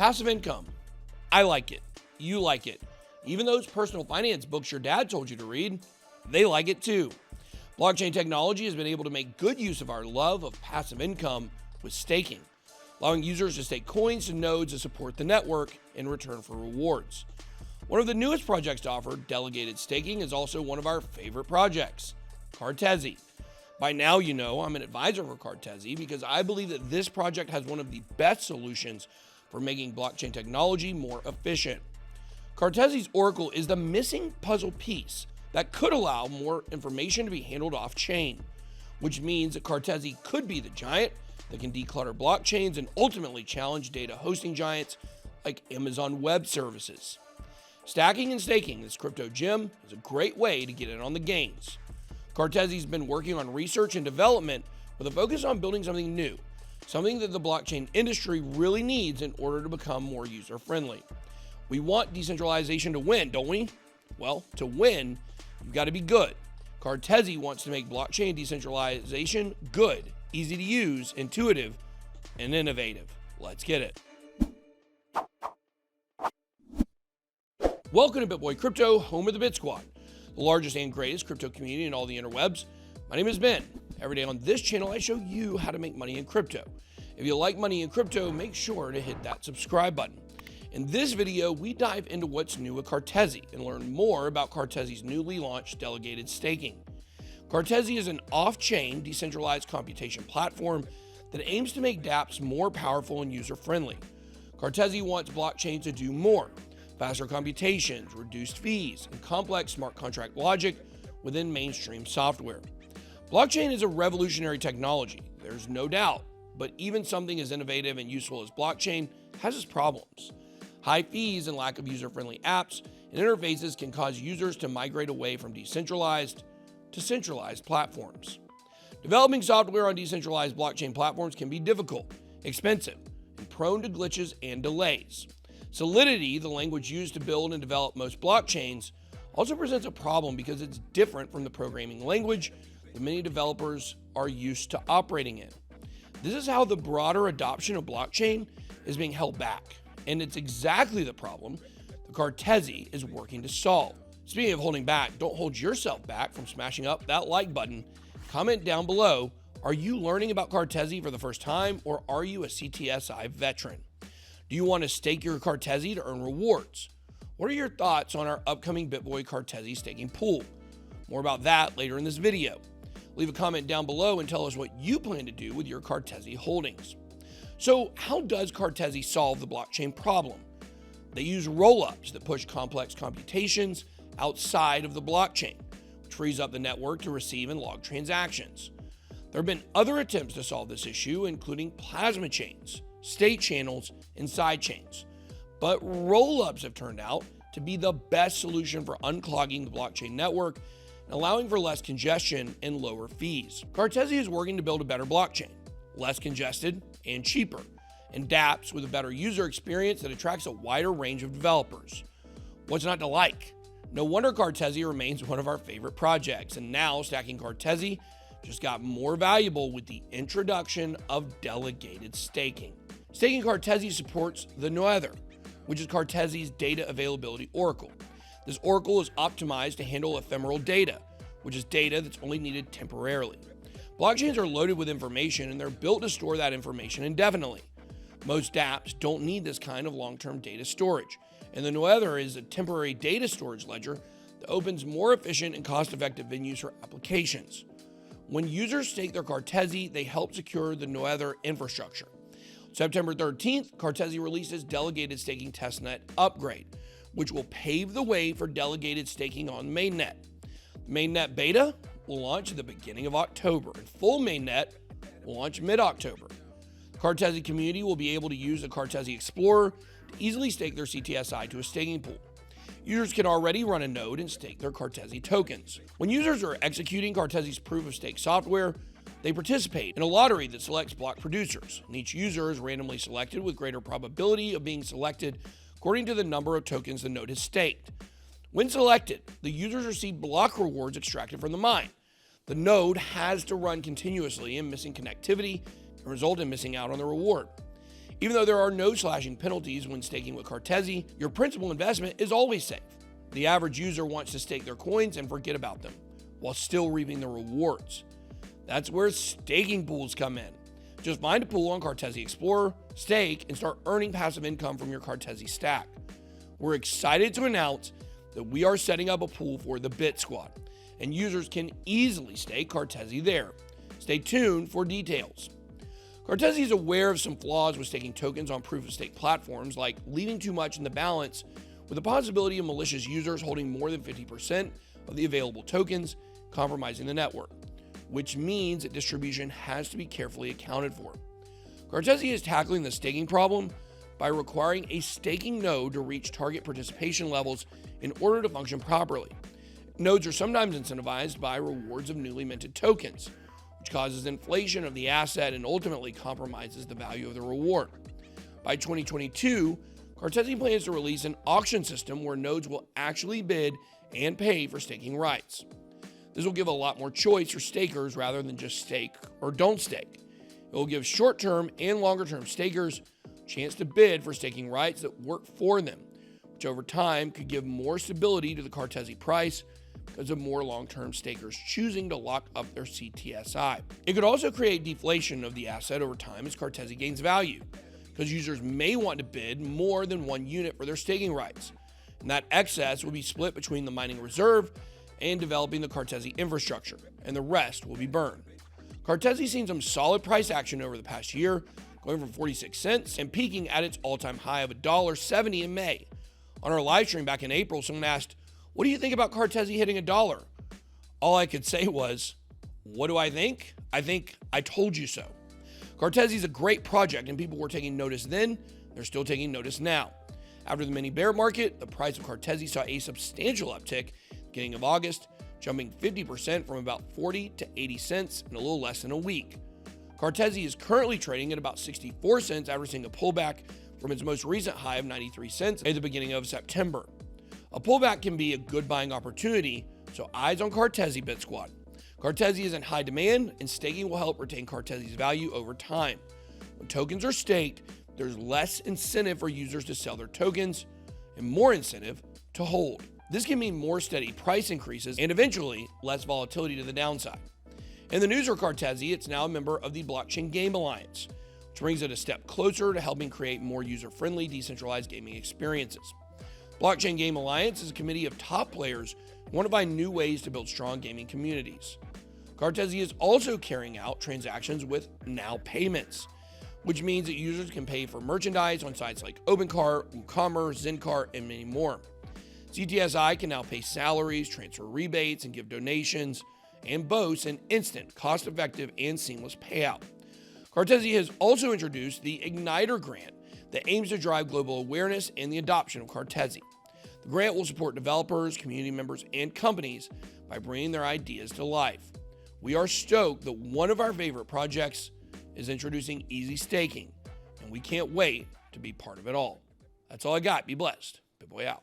Passive income. I like it. You like it. Even those personal finance books your dad told you to read, they like it too. Blockchain technology has been able to make good use of our love of passive income with staking, allowing users to stake coins to nodes to support the network in return for rewards. One of the newest projects to offer delegated staking is also one of our favorite projects, Cartesi. By now, you know I'm an advisor for Cartesi because I believe that this project has one of the best solutions for making blockchain technology more efficient. Cartesi's Oracle is the missing puzzle piece that could allow more information to be handled off-chain, which means that Cartesi could be the giant that can declutter blockchains and ultimately challenge data hosting giants like Amazon Web Services. Stacking and staking this crypto gem is a great way to get in on the gains. Cartesi's been working on research and development with a focus on building something new, something that the blockchain industry really needs in order to become more user-friendly. We want decentralization to win, don't we? Well, to win, you've got to be good. Cartesi wants to make blockchain decentralization good, easy to use, intuitive, and innovative. Let's get it. Welcome to BitBoy Crypto, home of the BitSquad, the largest and greatest crypto community in all the interwebs. My name is Ben. Every day on this channel, I show you how to make money in crypto. If you like money in crypto, make sure to hit that subscribe button. In this video, we dive into what's new at Cartesi and learn more about Cartesi's newly launched delegated staking. Cartesi is an off-chain decentralized computation platform that aims to make dApps more powerful and user-friendly. Cartesi wants blockchain to do more: faster computations, reduced fees, and complex smart contract logic within mainstream software. Blockchain is a revolutionary technology, there's no doubt, but even something as innovative and useful as blockchain has its problems. High fees and lack of user-friendly apps and interfaces can cause users to migrate away from decentralized to centralized platforms. Developing software on decentralized blockchain platforms can be difficult, expensive, and prone to glitches and delays. Solidity, the language used to build and develop most blockchains, also presents a problem because it's different from the programming language that many developers are used to operating in. This is how the broader adoption of blockchain is being held back, and it's exactly the problem that Cartesi is working to solve. Speaking of holding back, don't hold yourself back from smashing up that like button. Comment down below, are you learning about Cartesi for the first time, or are you a CTSI veteran? Do you want to stake your Cartesi to earn rewards? What are your thoughts on our upcoming BitBoy Cartesi staking pool? More about that later in this video. Leave a comment down below and tell us what you plan to do with your Cartesi holdings. So how does Cartesi solve the blockchain problem? They use Rollups that push complex computations outside of the blockchain, which frees up the network to receive and log transactions. There have been other attempts to solve this issue, including plasma chains, state channels, and side chains. But Rollups have turned out to be the best solution for unclogging the blockchain network and allowing for less congestion and lower fees. Cartesi is working to build a better blockchain, less congested and cheaper, and dApps with a better user experience that attracts a wider range of developers. What's not to like? No wonder Cartesi remains one of our favorite projects, and now stacking Cartesi just got more valuable with the introduction of delegated staking. Staking Cartesi supports the Noether, which is Cartesi's data availability oracle. This oracle is optimized to handle ephemeral data, which is data that's only needed temporarily. Blockchains are loaded with information and they're built to store that information indefinitely. Most dApps don't need this kind of long-term data storage, and the Noether is a temporary data storage ledger that opens more efficient and cost-effective venues for applications. When users stake their Cartesi, they help secure the Noether infrastructure. September 13th, Cartesi releases Delegated Staking Testnet Upgrade, which will pave the way for delegated staking on mainnet. Mainnet beta will launch at the beginning of October, and full mainnet will launch mid-October. The Cartesi community will be able to use the Cartesi Explorer to easily stake their CTSI to a staking pool. Users can already run a node and stake their Cartesi tokens. When users are executing Cartesi's proof-of-stake software, they participate in a lottery that selects block producers, and each user is randomly selected with greater probability of being selected according to the number of tokens the node has staked. When selected, the users receive block rewards extracted from the mine. The node has to run continuously, and missing connectivity can result in missing out on the reward. Even though there are no slashing penalties when staking with Cartesi, your principal investment is always safe. The average user wants to stake their coins and forget about them, while still reaping the rewards. That's where staking pools come in. Just find a pool on Cartesi Explorer, stake, and start earning passive income from your Cartesi stack. We're excited to announce that we are setting up a pool for the BitSquad, and users can easily stake Cartesi there. Stay tuned for details. Cartesi is aware of some flaws with staking tokens on proof-of-stake platforms, like leaving too much in the balance, with the possibility of malicious users holding more than 50% of the available tokens, compromising the network, which means that distribution has to be carefully accounted for. Cartesi is tackling the staking problem by requiring a staking node to reach target participation levels in order to function properly. Nodes are sometimes incentivized by rewards of newly minted tokens, which causes inflation of the asset and ultimately compromises the value of the reward. By 2022, Cartesi plans to release an auction system where nodes will actually bid and pay for staking rights. This will give a lot more choice for stakers rather than just stake or don't stake. It will give short-term and longer-term stakers a chance to bid for staking rights that work for them, which over time could give more stability to the Cartesi price because of more long-term stakers choosing to lock up their CTSI. It could also create deflation of the asset over time as Cartesi gains value, because users may want to bid more than one unit for their staking rights, and that excess will be split between the mining reserve and developing the Cartesi infrastructure, and the rest will be burned. Cartesi's seen some solid price action over the past year, going from 46 cents and peaking at its all-time high of $1.70 in May. On our live stream back in April, someone asked, "What do you think about Cartesi hitting $1?" All I could say was, what do I think? I think I told you so. Cartesi is a great project and people were taking notice then, they're still taking notice now. After the mini bear market, the price of Cartesi saw a substantial uptick beginning of August, jumping 50% from about 40 to 80 cents in a little less than a week. Cartesi is currently trading at about 64 cents after seeing a pullback from its most recent high of 93 cents at the beginning of September. A pullback can be a good buying opportunity, so eyes on Cartesi BitSquad. Cartesi is in high demand, and staking will help retain Cartesi's value over time. When tokens are staked, there's less incentive for users to sell their tokens and more incentive to hold. This can mean more steady price increases and eventually less volatility to the downside. In the news for Cartesi, it's now a member of the Blockchain Game Alliance, which brings it a step closer to helping create more user-friendly decentralized gaming experiences. Blockchain Game Alliance is a committee of top players who want to find new ways to build strong gaming communities. Cartesi is also carrying out transactions with now payments, which means that users can pay for merchandise on sites like OpenCart, WooCommerce, ZenCart, and many more. CTSI can now pay salaries, transfer rebates, and give donations, and boasts an instant, cost-effective, and seamless payout. Cartesi has also introduced the Igniter Grant that aims to drive global awareness and the adoption of Cartesi. The grant will support developers, community members, and companies by bringing their ideas to life. We are stoked that one of our favorite projects is introducing easy staking, and we can't wait to be part of it all. That's all I got. Be blessed. BitBoy out.